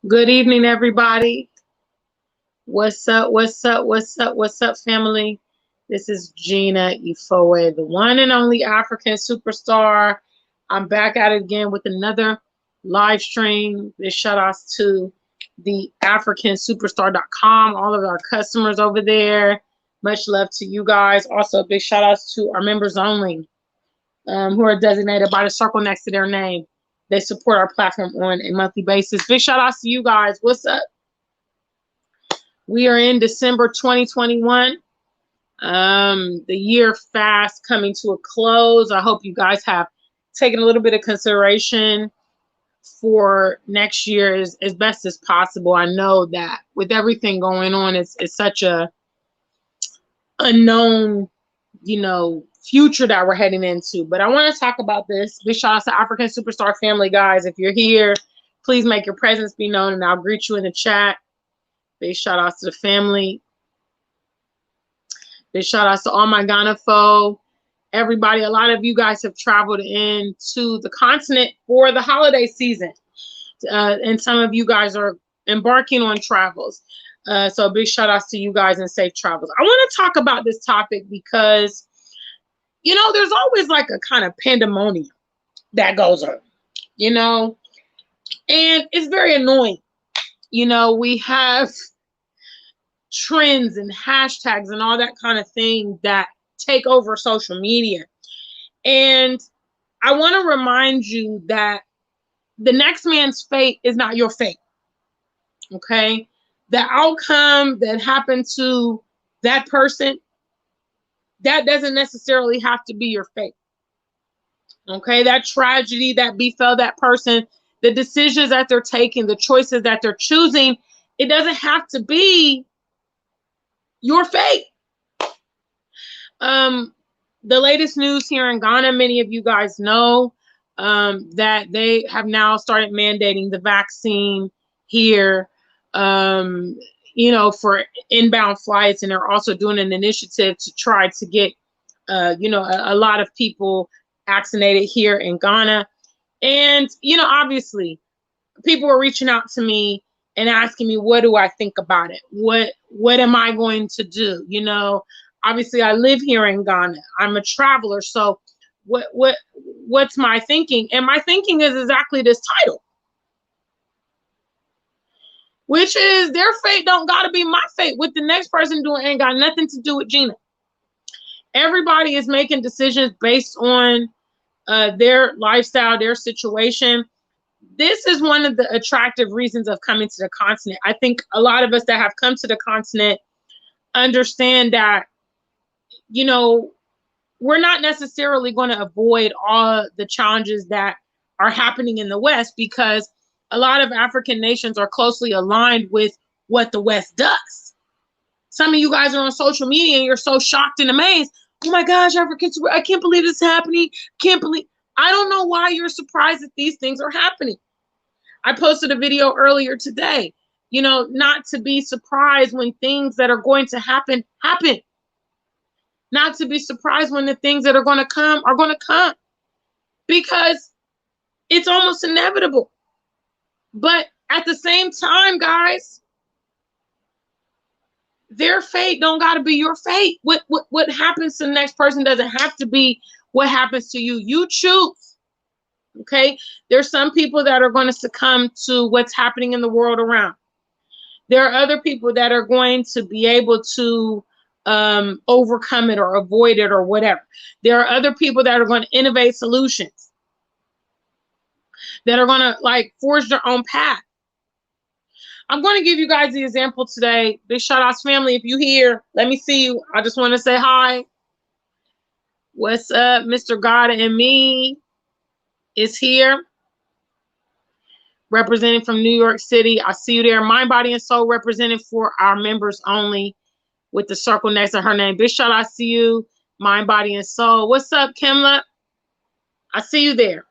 Good evening, everybody. What's up? What's up? What's up? What's up, family? This is Gina Ifoe, the one and only African superstar. I'm back at it again with another live stream. Big shout outs to the AfricanSuperstar.com, all of our customers over there. Much love to you guys. Also, big shout outs to our members only, who are designated by the circle next to their name. They support our platform on a monthly basis. Big shout outs to you guys. What's up? We are in December 2021. The year fast coming to a close. I hope you guys have taken a little bit of consideration for next year as best as possible. I know that with everything going on, it's such a unknown, future that we're heading into. But I want to talk about this. Big shout out to African Superstar family, guys. If you're here, please make your presence be known, and I'll greet you in the chat. Big shout outs to the family. Big shout outs to all my Ghana folk. Everybody, a lot of you guys have traveled into the continent for the holiday season. And some of you guys are embarking on travels. So big shout outs to you guys and safe travels. I want to talk about this topic because, there's always like a kind of pandemonium that goes on, and it's very annoying. We have trends and hashtags and all that kind of thing that take over social media. And I want to remind you that the next man's fate is not your fate. Okay? The outcome that happened to that person, that doesn't necessarily have to be your fate. Okay? That tragedy that befell that person, the decisions that they're taking, the choices that they're choosing, it doesn't have to be your fate. The latest news here in Ghana, many of you guys know that they have now started mandating the vaccine here, for inbound flights, and they're also doing an initiative to try to get, a lot of people vaccinated here in Ghana. And, obviously, people are reaching out to me and asking me, what do I think about it? What am I going to do? Obviously I live here in Ghana. I'm a traveler. So what's my thinking? And my thinking is exactly this title, which is their fate don't gotta be my fate. What the next person doing ain't got nothing to do with Gina. Everybody is making decisions based on their lifestyle, their situation. This is one of the attractive reasons of coming to the continent. I think a lot of us that have come to the continent understand that, we're not necessarily going to avoid all the challenges that are happening in the West, because a lot of African nations are closely aligned with what the West does. Some of you guys are on social media and you're so shocked and amazed. Oh my gosh, Africans, I can't believe this is happening. I don't know why you're surprised that these things are happening. I posted a video earlier today, not to be surprised when things that are going to happen. Not to be surprised when the things that are going to come are going to come, because it's almost inevitable. But at the same time, guys, their fate don't got to be your fate. What happens to the next person doesn't have to be what happens to you. You choose. Okay? There's some people that are going to succumb to what's happening in the world around. There are other people that are going to be able to overcome it or avoid it or whatever. There are other people that are going to innovate solutions, that are going to forge their own path. I'm going to give you guys the example today. Big shout outs, family. If you here, let me see you. I just want to say hi. What's up? Mr. God and Me is here, representing from New York City. I see you there. Mind, Body, and Soul represented for our members only, with the circle next to her name. Big shout out to you, Mind, Body, and Soul. What's up, Kimla? I see you there.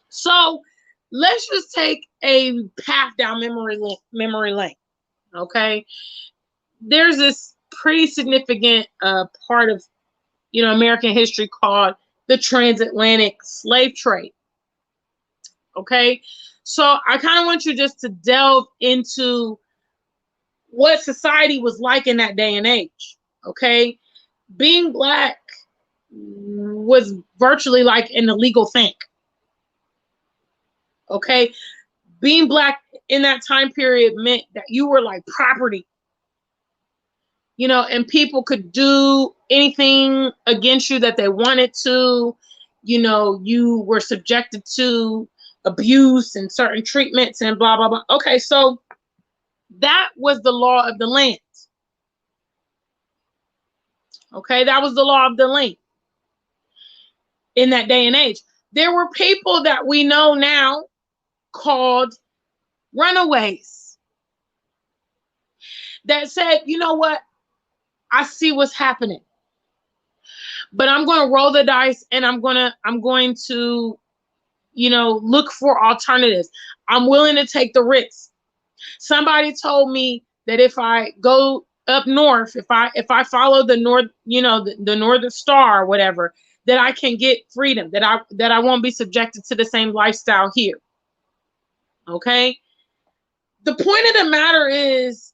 So let's just take a path down memory lane. Okay, there's this pretty significant part of American history called the transatlantic slave trade. Okay, So I kind of want you just to delve into what society was like in that day and age. Okay. Being Black was virtually like an illegal thing. Okay. Being Black in that time period meant that you were like property, and people could do anything against you that they wanted to. You were subjected to abuse and certain treatments and blah, blah, blah. Okay, so that was the law of the land. Okay, that was the law of the land in that day and age. There were people that we know now called runaways that said, you know what? I see what's happening, but I'm going to roll the dice and I'm going to, look for alternatives. I'm willing to take the risk. Somebody told me that if I go up north, if I follow the north, the northern star or whatever, that I can get freedom, that I won't be subjected to the same lifestyle here. Okay? The point of the matter is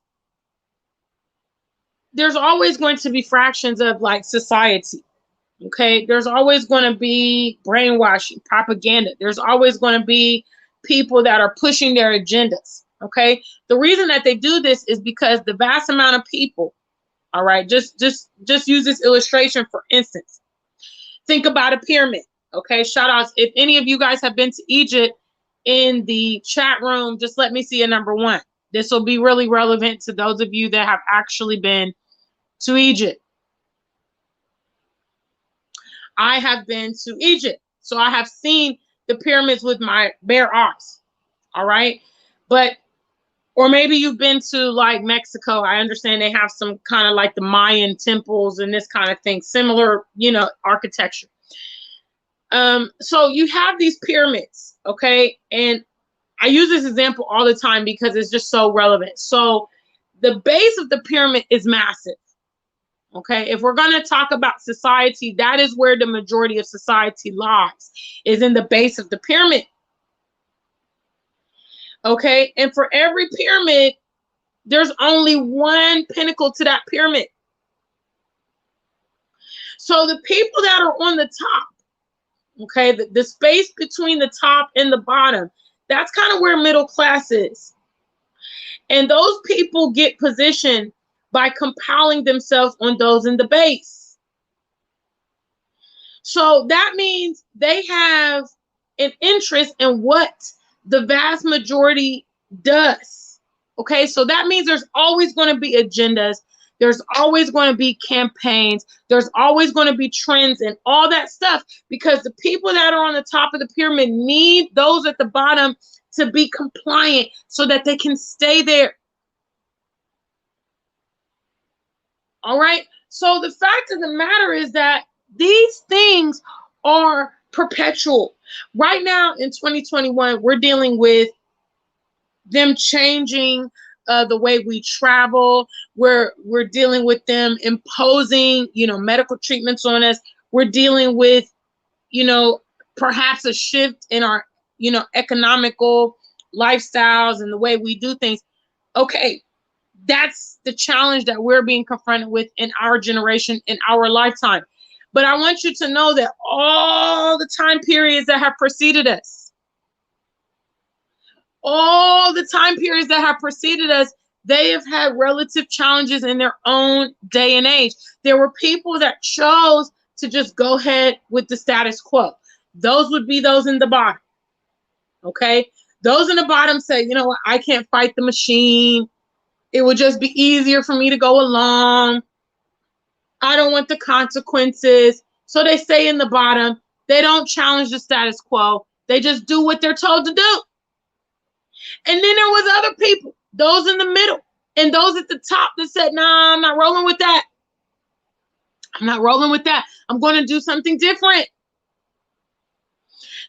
there's always going to be fractions of like society. Okay? There's always going to be brainwashing, propaganda. There's always going to be people that are pushing their agendas. Okay? The reason that they do this is because the vast amount of people, all right, just use this illustration for instance. Think about a pyramid. Okay, shout outs. If any of you guys have been to Egypt, in the chat room, just let me see a number 1. This will be really relevant to those of you that have actually been to Egypt. I have been to Egypt, so I have seen the pyramids with my bare eyes. All right, or maybe you've been to like Mexico. I understand they have some kind of like the Mayan temples and this kind of thing, similar, architecture. So you have these pyramids, okay? And I use this example all the time because it's just so relevant. So the base of the pyramid is massive. Okay, if we're going to talk about society, that is where the majority of society lies, is in the base of the pyramid. Okay, and for every pyramid, there's only one pinnacle to that pyramid. So the people that are on the top, okay, the space between the top and the bottom, that's kind of where middle class is. And those people get positioned by compiling themselves on those in the base. So that means they have an interest in what the vast majority does. Okay, so that means there's always going to be agendas. There's always going to be campaigns. There's always going to be trends and all that stuff, because the people that are on the top of the pyramid need those at the bottom to be compliant so that they can stay there. All right. So the fact of the matter is that these things are perpetual. Right now in 2021, we're dealing with them changing the way we travel. We're dealing with them imposing, medical treatments on us. We're dealing with, perhaps a shift in our, economical lifestyles and the way we do things. Okay, that's the challenge that we're being confronted with in our generation, in our lifetime. But I want you to know that all the time periods that have preceded us, they have had relative challenges in their own day and age. There were people that chose to just go ahead with the status quo. Those would be those in the bottom. Okay? Those in the bottom say, you know what, I can't fight the machine. It would just be easier for me to go along. I don't want the consequences. So they stay in the bottom. They don't challenge the status quo. They just do what they're told to do. And then there was other people, those in the middle, and those at the top that said, nah, I'm not rolling with that. I'm not rolling with that. I'm going to do something different.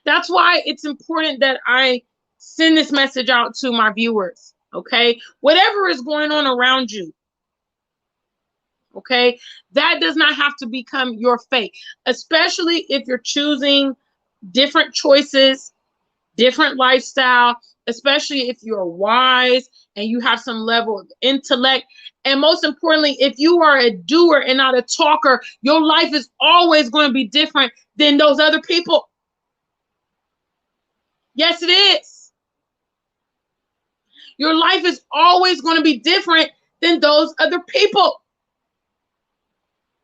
That's why it's important that I send this message out to my viewers. Okay, whatever is going on around you, okay, that does not have to become your fate, especially if you're choosing different choices, different lifestyle, especially if you're wise and you have some level of intellect. And most importantly, if you are a doer and not a talker, your life is always going to be different than those other people. Yes, it is. Your life is always going to be different than those other people.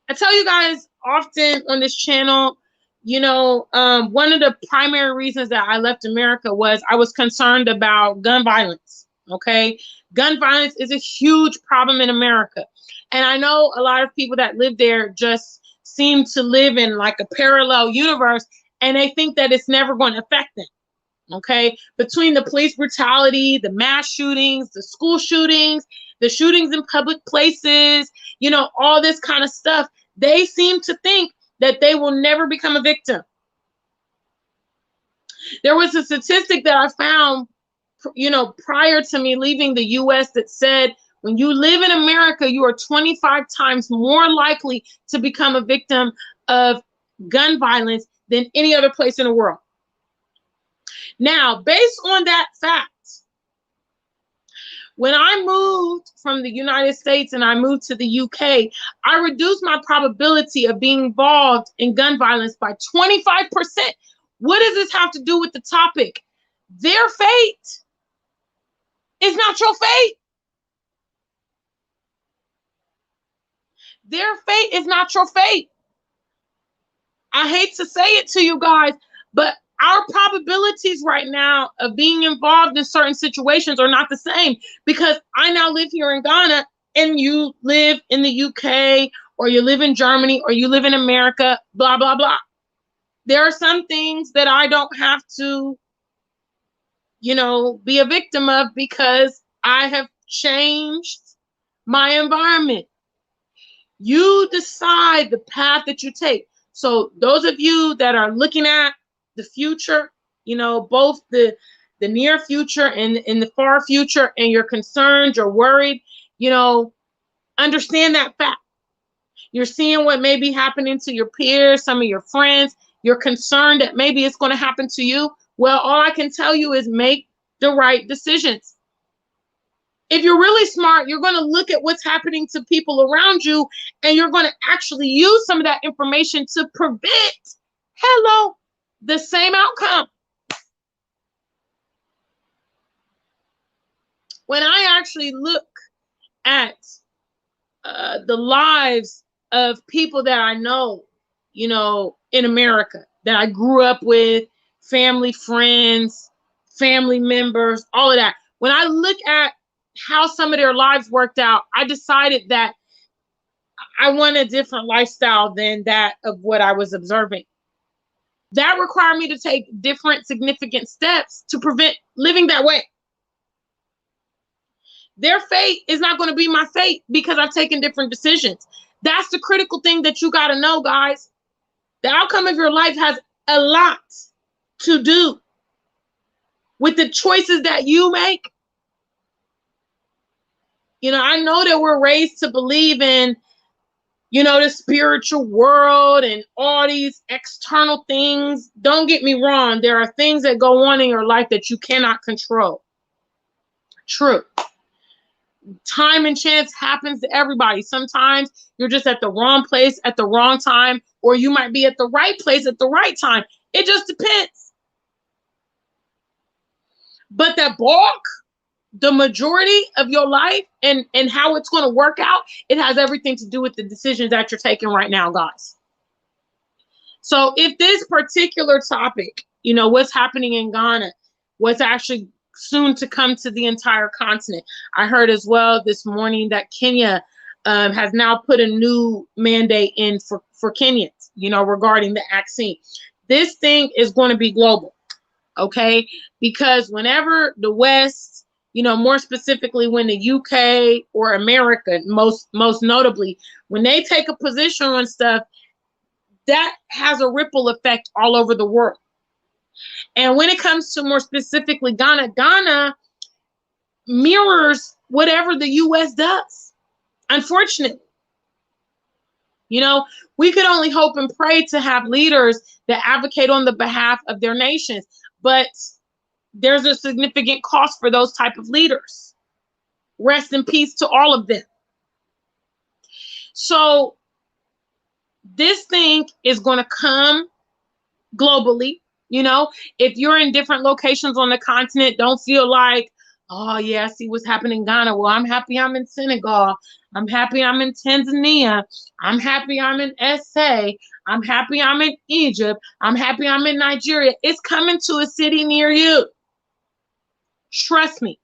I tell you guys often on this channel, one of the primary reasons that I left America was I was concerned about gun violence. Okay. Gun violence is a huge problem in America. And I know a lot of people that live there just seem to live in like a parallel universe, and they think that it's never going to affect them. Okay. Between the police brutality, the mass shootings, the school shootings, the shootings in public places, all this kind of stuff, they seem to think that they will never become a victim. There was a statistic that I found, prior to me leaving the US that said, when you live in America, you are 25 times more likely to become a victim of gun violence than any other place in the world. Now, based on that fact, when I moved from the United States and I moved to the UK, I reduced my probability of being involved in gun violence by 25%. What does this have to do with the topic? Their fate is not your fate. Their fate is not your fate. I hate to say it to you guys, but our probabilities right now of being involved in certain situations are not the same, because I now live here in Ghana and you live in the UK, or you live in Germany, or you live in America, blah, blah, blah. There are some things that I don't have to, be a victim of because I have changed my environment. You decide the path that you take. So those of you that are looking at the future, both the near future and in the far future, and you're concerned, you're worried, understand that fact. You're seeing what may be happening to your peers, some of your friends. You're concerned that maybe it's going to happen to you. Well, all I can tell you is make the right decisions. If you're really smart, you're going to look at what's happening to people around you, and you're going to actually use some of that information to prevent, the same outcome. When I actually look at the lives of people that I know, in America, that I grew up with, family, friends, family members, all of that. When I look at how some of their lives worked out, I decided that I want a different lifestyle than that of what I was observing. That required me to take different significant steps to prevent living that way. Their fate is not going to be my fate because I've taken different decisions. That's the critical thing that you got to know, guys. The outcome of your life has a lot to do with the choices that you make. I know that we're raised to believe in, the spiritual world and all these external things. Don't get me wrong. There are things that go on in your life that you cannot control. True. Time and chance happens to everybody. Sometimes you're just at the wrong place at the wrong time, or you might be at the right place at the right time. It just depends. But that bulk, the majority of your life and how it's going to work out, it has everything to do with the decisions that you're taking right now, guys. So if this particular topic, what's happening in Ghana, what's actually soon to come to the entire continent. I heard as well this morning that Kenya has now put a new mandate in for Kenyans, regarding the vaccine. This thing is going to be global, okay? Because whenever the West, more specifically when the UK or America, most notably, when they take a position on stuff, that has a ripple effect all over the world. And when it comes to more specifically Ghana mirrors whatever the US does, unfortunately. We could only hope and pray to have leaders that advocate on the behalf of their nations. But there's a significant cost for those type of leaders. Rest in peace to all of them. So this thing is going to come globally. You know, if you're in different locations on the continent, don't feel like, oh yeah, I see what's happening in Ghana. Well, I'm happy I'm in Senegal. I'm happy I'm in Tanzania. I'm happy I'm in SA. I'm happy I'm in Egypt. I'm happy I'm in Nigeria. It's coming to a city near you. Trust me.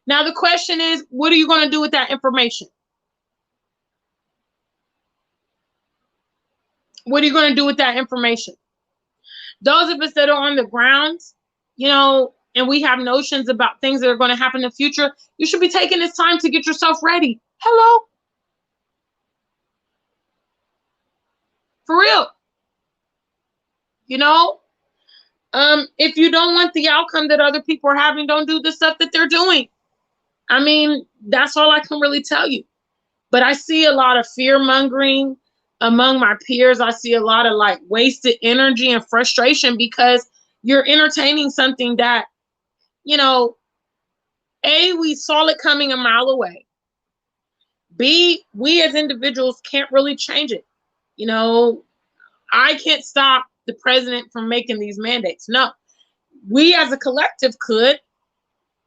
Now the question is, what are you going to do with that information? What are you going to do with that information? Those of us that are on the ground, you know, and we have notions about things that are going to happen in the future, you should be taking this time to get yourself ready. Hello? For real. You know, if you don't want the outcome that other people are having, don't do the stuff that they're doing. I mean, that's all I can really tell you. But I see a lot of fear mongering among my peers. I see a lot of like wasted energy and frustration because you're entertaining something that, you know, A, we saw it coming a mile away. B, we as individuals can't really change it. You know, I can't stop the president from making these mandates. No, we as a collective could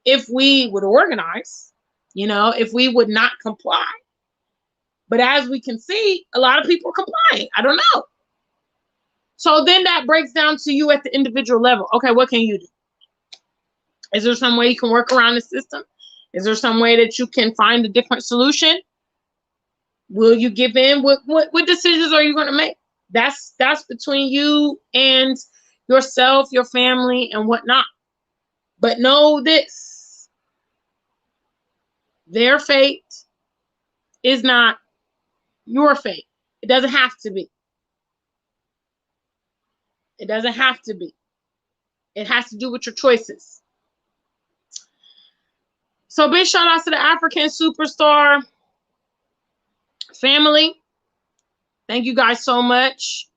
if we would organize, you know, if we would not comply. But as we can see, a lot of people are complying. I don't know. So then that breaks down to you at the individual level. Okay, what can you do? Is there some way you can work around the system? Is there some way that you can find a different solution? Will you give in? What decisions are you going to make? That's between you and yourself, your family, and whatnot. But know this: their fate is not your fate. It doesn't have to be. It doesn't have to be. It has to do with your choices. So big shout out to the African Superstar family. Thank you guys so much.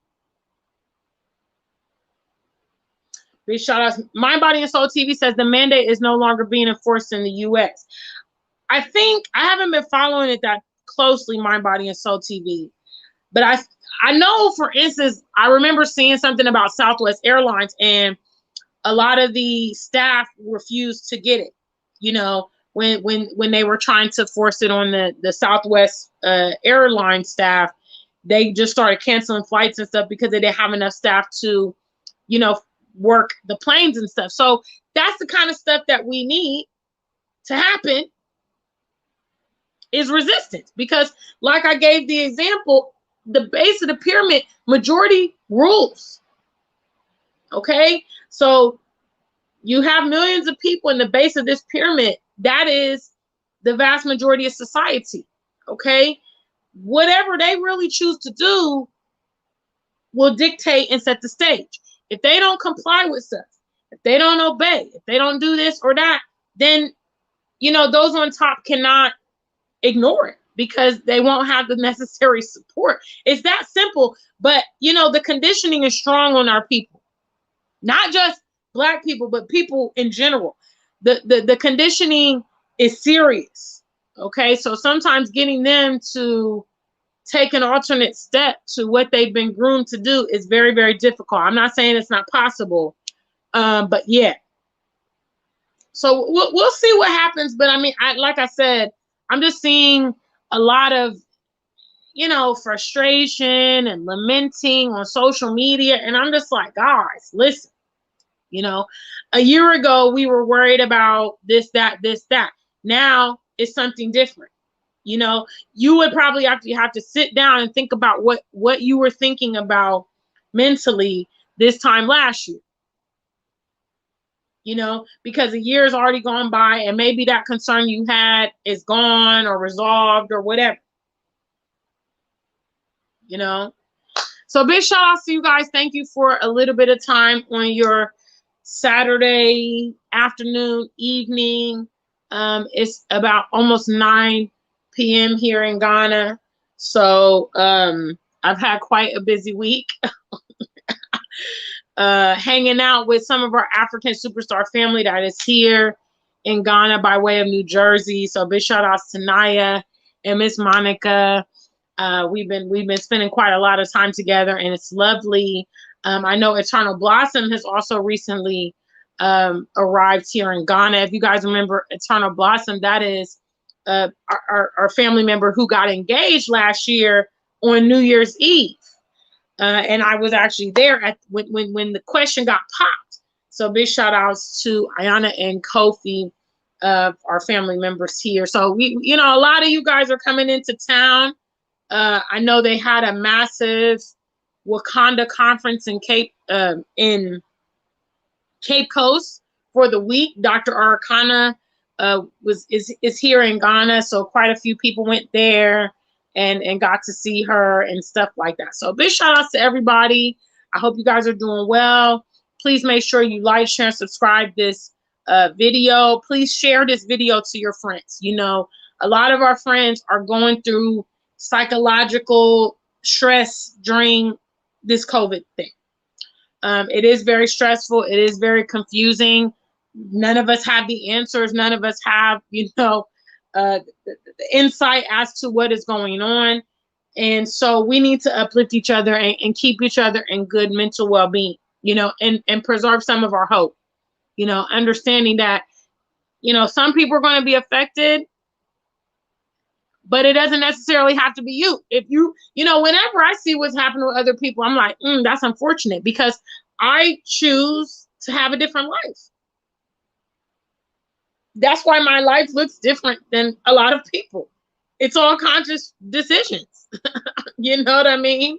Big shout out. Mind, Body, and Soul TV says the mandate is no longer being enforced in the U.S. I think I haven't been following it that closely, Mind, Body, and Soul TV. But I know, for instance, I remember seeing something about Southwest Airlines, and a lot of the staff refused to get it. You know, when they were trying to force it on the Southwest airline staff, they just started canceling flights and stuff because they didn't have enough staff to, you know, work the planes and stuff. So that's the kind of stuff that we need to happen, is resistance. Because like I gave the example, the base of the pyramid, majority rules. Okay, so you have millions of people in the base of this pyramid. That is the vast majority of society. Okay, whatever they really choose to do will dictate and set the stage. If they don't comply with stuff, if they don't obey, if they don't do this or that, then, you know, those on top cannot ignore it because they won't have the necessary support. It's that simple. But, you know, the conditioning is strong on our people, not just Black people, but people in general. The conditioning is serious. Okay, so sometimes getting them to take an alternate step to what they've been groomed to do is very, very difficult. I'm not saying it's not possible, but yeah. So we'll see what happens. But I mean, like I said, I'm just seeing a lot of, you know, frustration and lamenting on social media, and I'm just like, guys, listen. You know, a year ago we were worried about this, that. Now it's something different. You know, you would probably have to sit down and think about what you were thinking about mentally this time last year. You know, because a year has already gone by and maybe that concern you had is gone or resolved or whatever. You know, so big shout out to you guys. Thank you for a little bit of time on your Saturday afternoon, evening. It's about almost 9 p.m. here in Ghana. So I've had quite a busy week. hanging out with some of our African superstar family that is here in Ghana by way of New Jersey. So big shout outs to Naya and Miss Monica. We've been spending quite a lot of time together, and it's lovely. I know Eternal Blossom has also recently arrived here in Ghana. If you guys remember Eternal Blossom, that is our family member who got engaged last year on New Year's Eve. And I was actually there at when the question got popped. So big shout outs to Ayana and Kofi, our family members here. So a lot of you guys are coming into town. I know they had a massive Wakanda conference in Cape Coast for the week. Dr. Arcana is here in Ghana, so quite a few people went there and got to see her and stuff like that. So big shout outs to everybody. I hope you guys are doing well. Please make sure you like, share, and subscribe this video. Please share this video to your friends. A lot of our friends are going through psychological stress during this COVID thing. It is very stressful. It is very confusing. None of us have the answers. None of us have, the insight as to what is going on. And so we need to uplift each other and keep each other in good mental well-being, and preserve some of our hope, understanding that, some people are going to be affected, but it doesn't necessarily have to be you. If whenever I see what's happening with other people, I'm like, that's unfortunate, because I choose to have a different life. That's why my life looks different than a lot of people. It's all conscious decisions. You know what I mean?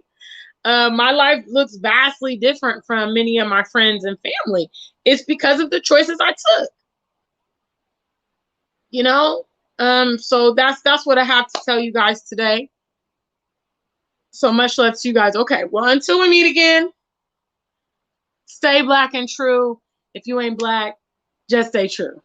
My life looks vastly different from many of my friends and family. It's because of the choices I took. So that's what I have to tell you guys today. So much love to you guys. Okay, well, until we meet again, stay black and true. If you ain't black, just stay true.